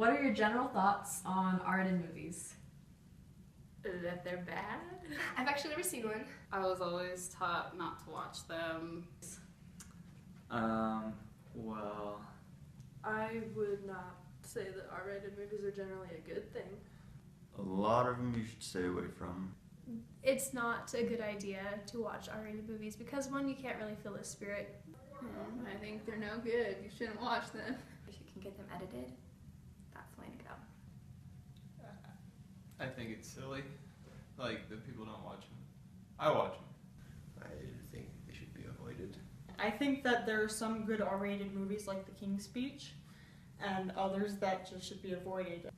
What are your general thoughts on R-rated movies? That they're bad? I've actually never seen one. I was always taught not to watch them. Well, I would not say that R-rated movies are generally a good thing. A lot of them you should stay away from. It's not a good idea to watch R-rated movies because, one, you can't really feel the spirit. I think they're no good. You shouldn't watch them. If you can get them edited, that's the way to go. I think it's silly, like, that people don't watch them. I watch them. I think they should be avoided. I think that there are some good R-rated movies like The King's Speech, and others that just should be avoided.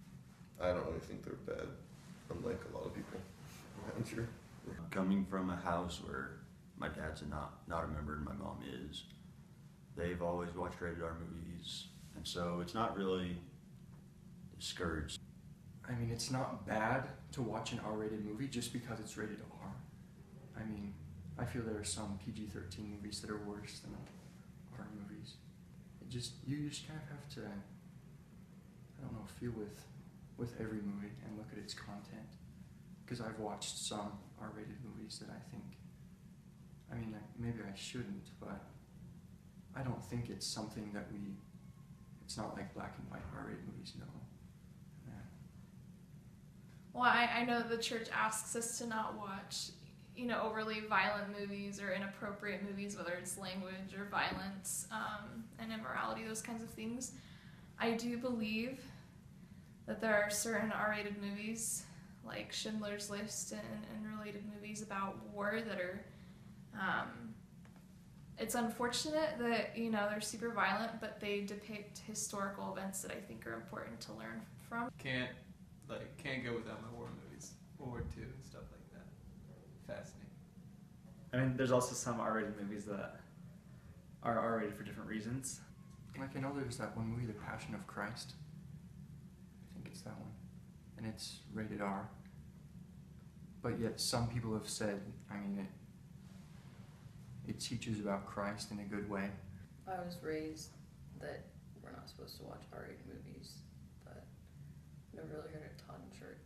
I don't really think they're bad, unlike a lot of people around here. Coming from a house where my dad's not a member and my mom is, they've always watched rated R movies, and so it's not really discouraged. I mean, it's not bad to watch an R-rated movie just because it's rated R. I mean, I feel there are some PG-13 movies that are worse than R movies. You just kind of have to, I don't know, feel with every movie and look at its content. Because I've watched some R-rated movies that I think, I mean, maybe I shouldn't, but I don't think it's something that it's not like black and white R-rated movies, no. Well, I know the church asks us to not watch, overly violent movies or inappropriate movies, whether it's language or violence and immorality, those kinds of things. I do believe that there are certain R-rated movies, like Schindler's List and related movies about war that are, it's unfortunate that, they're super violent, but they depict historical events that I think are important to learn from. Can't go without my war movies. World War II and stuff like that. Fascinating. I mean, there's also some R-rated movies that are R-rated for different reasons. Like, I know there's that one movie, The Passion of Christ. I think it's that one. And it's rated R. But yet some people have said, I mean, it teaches about Christ in a good way. I was raised that we're not supposed to watch R-rated movies, but never really heard it taught in church.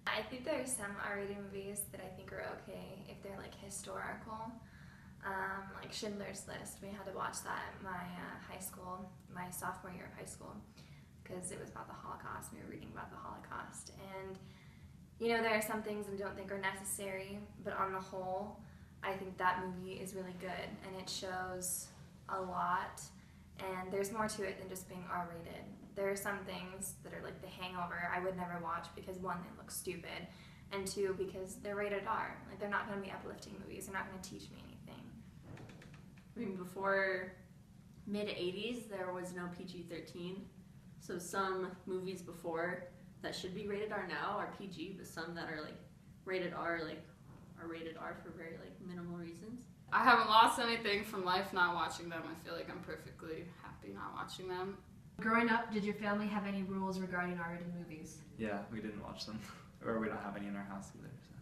I think there are some R-rated movies that I think are okay if they're like historical. Like Schindler's List, we had to watch that at my high school, my sophomore year of high school, because it was about the Holocaust. We were reading about the Holocaust, and there are some things I don't think are necessary, but on the whole, I think that movie is really good, and it shows a lot, and there's more to it than just being R-rated. There are some things that are like The Hangover I would never watch because, one, they look stupid, and two, because they're rated R. Like, they're not going to be uplifting movies. They're not going to teach me anything. I mean, before mid-'80s, there was no PG-13, so some movies before that should be rated R now are PG, but some that are like rated R, are rated R for very minimal reasons. I haven't lost anything from life not watching them. I feel like I'm perfectly happy not watching them. Growing up, did your family have any rules regarding R-rated movies? Yeah, we didn't watch them. Or we don't have any in our house either. So.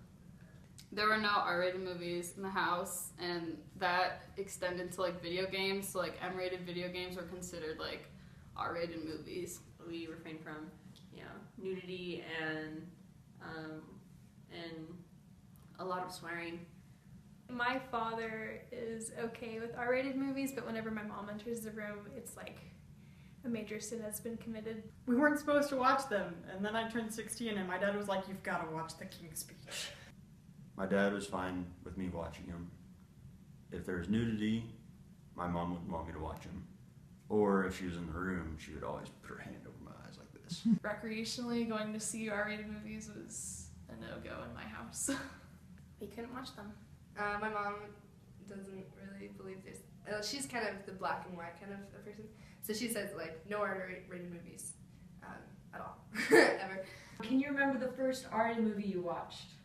There were no R-rated movies in the house, and that extended to video games. So M-rated video games were considered R-rated movies. We refrained from nudity and a lot of swearing. My father is okay with R-rated movies, but whenever my mom enters the room, it's like a major sin has been committed. We weren't supposed to watch them, and then I turned 16 and my dad was like, you've got to watch The King's Speech. My dad was fine with me watching him. If there's nudity, my mom wouldn't want me to watch him. Or if she was in the room, she would always put her hand over my eyes like this. Recreationally, going to see R-rated movies was a no-go in my house. We couldn't watch them. My mom doesn't really believe this. She's kind of the black and white kind of a person. So she says, no R-rated movies at all, ever. Can you remember the first R-rated movie you watched?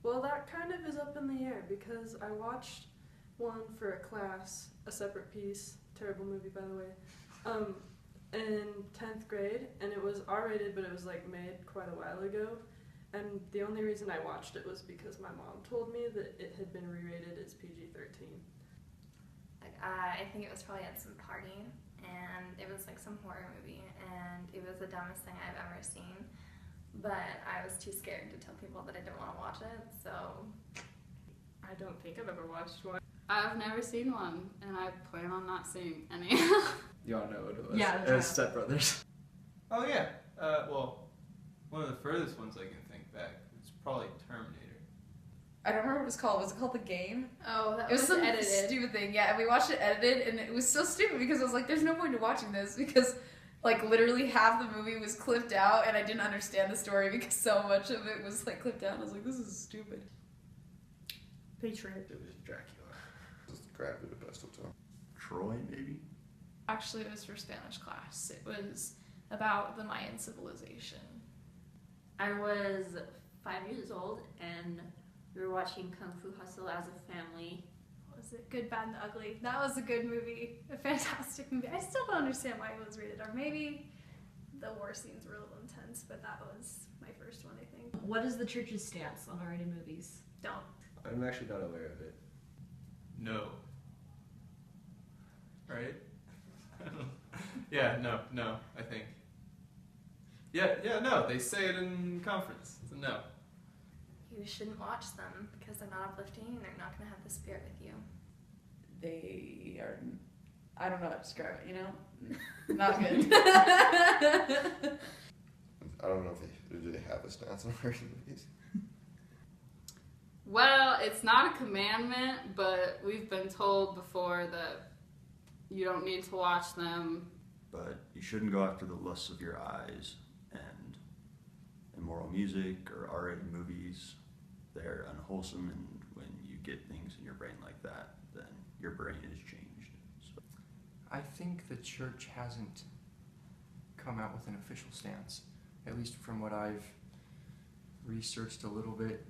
Well, that kind of is up in the air because I watched one for a class, a separate piece, terrible movie by the way, in 10th grade, and it was R-rated, but it was made quite a while ago, and the only reason I watched it was because my mom told me that it had been re-rated as PG-13. I think it was probably at some party, and it was like some horror movie, and it was the dumbest thing I've ever seen. But I was too scared to tell people that I didn't want to watch it, so. I don't think I've ever watched one. I've never seen one, and I plan on not seeing any. You all know what it was. Yeah, It was Step Brothers. Oh yeah. Well, one of the furthest ones I can think back is probably Terminator. I don't remember what it was called. Was it called The Game? Oh, that It was some edited. stupid thing, yeah. And we watched it edited, and it was so stupid because I was like, "There's no point to watching this," because like literally half the movie was clipped out, and I didn't understand the story because so much of it was like clipped out. And I was like, "This is stupid." Patriot. It was Dracula. Just Grand Budapest Hotel. Troy, maybe? Actually, it was for Spanish class. It was about the Mayan civilization. I was 5 years old and we were watching Kung Fu Hustle as a family. What was it? Good, Bad, and the Ugly. That was a good movie. A fantastic movie. I still don't understand why it was rated R. Maybe the war scenes were a little intense, but that was my first one, I think. What is the church's stance on R-rated movies? Don't. I'm actually not aware of it. No. Right? Yeah, no, I think. Yeah, no, they say it in conference. It's a no. You shouldn't watch them because they're not uplifting and they're not going to have the Spirit with you. They are. I don't know how to describe it. You know, not good. I don't know if do they have a stance on American movies. Well, it's not a commandment, but we've been told before that you don't need to watch them. But you shouldn't go after the lusts of your eyes and immoral music or R-rated movies. They're unwholesome, and when you get things in your brain like that, then your brain is changed. So. I think the church hasn't come out with an official stance, at least from what I've researched a little bit.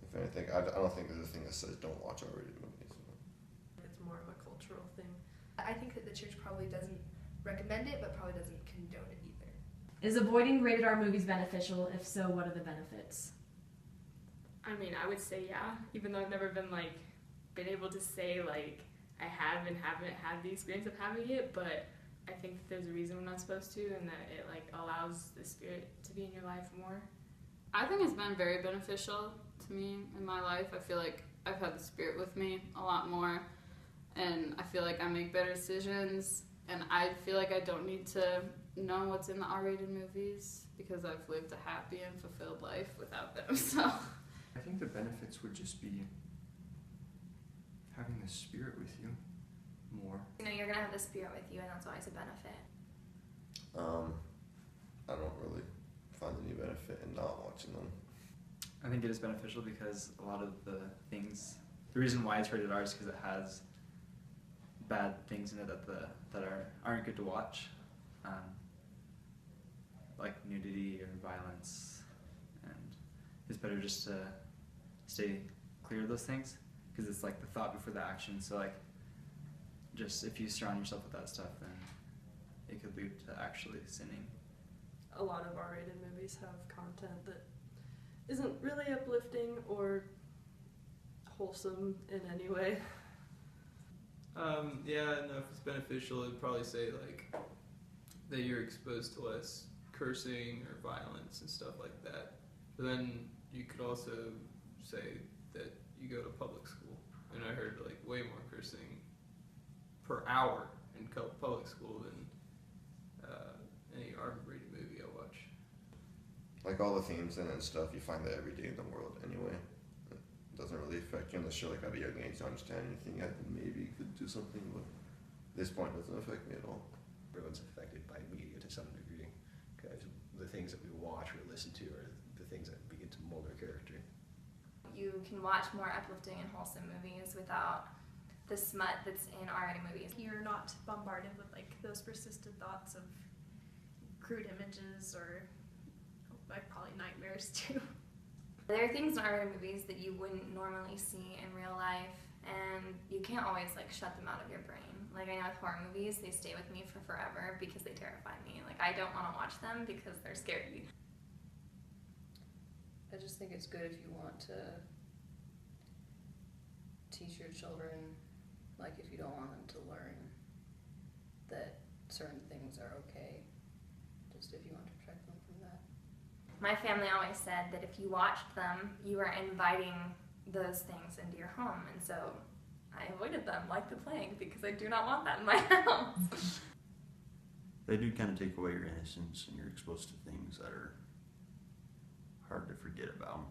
If anything, I don't think there's a thing that says don't watch R-rated movies. It's more of a cultural thing. I think that the church probably doesn't recommend it, but probably doesn't condone it either. Is avoiding rated R movies beneficial? If so, what are the benefits? I mean, I would say yeah, even though I've never been able to say I have and haven't had the experience of having it, but I think that there's a reason we're not supposed to, and that it allows the Spirit to be in your life more. I think it's been very beneficial to me in my life. I feel like I've had the Spirit with me a lot more, and I feel like I make better decisions, and I feel like I don't need to know what's in the R-rated movies because I've lived a happy and fulfilled life without them, so... I think the benefits would just be having the Spirit with you more. You know, you're going to have the Spirit with you, and that's always a benefit. I don't really find any benefit in not watching them. I think it is beneficial because a lot of the reason why it's rated R is because it has bad things in it that aren't good to watch, like nudity or violence, and it's better just to stay clear of those things because it's like the thought before the action. So just if you surround yourself with that stuff, then it could lead to actually sinning. A lot of R-rated movies have content that isn't really uplifting or wholesome in any way. Yeah, no, if it's beneficial, it'd probably say that you're exposed to less cursing or violence and stuff like that. But then you could also say that you go to public school, and I heard way more cursing per hour in public school than any R-rated movie I watch. Like all the themes in it and stuff, you find that every day in the world anyway. It doesn't really affect you unless you're at a young age to understand anything. I think maybe you could do something, but at this point it doesn't affect me at all. Everyone's affected by media to some degree, because the things that we watch or listen to are the things that begin to mold our character. You can watch more uplifting and wholesome movies without the smut that's in R-rated movies. You're not bombarded with those persistent thoughts of crude images or probably nightmares too. There are things in R-rated movies that you wouldn't normally see in real life, and you can't always shut them out of your brain. I know with horror movies, they stay with me for forever because they terrify me. I don't want to watch them because they're scary. I just think it's good if you want to teach your children Like if you don't want them to learn that certain things are okay, just if you want to protect them from that. My family always said that if you watched them, you were inviting those things into your home, and so I avoided them like the plague because I do not want that in my house. They do kind of take away your innocence, and you're exposed to things that are hard to forget about.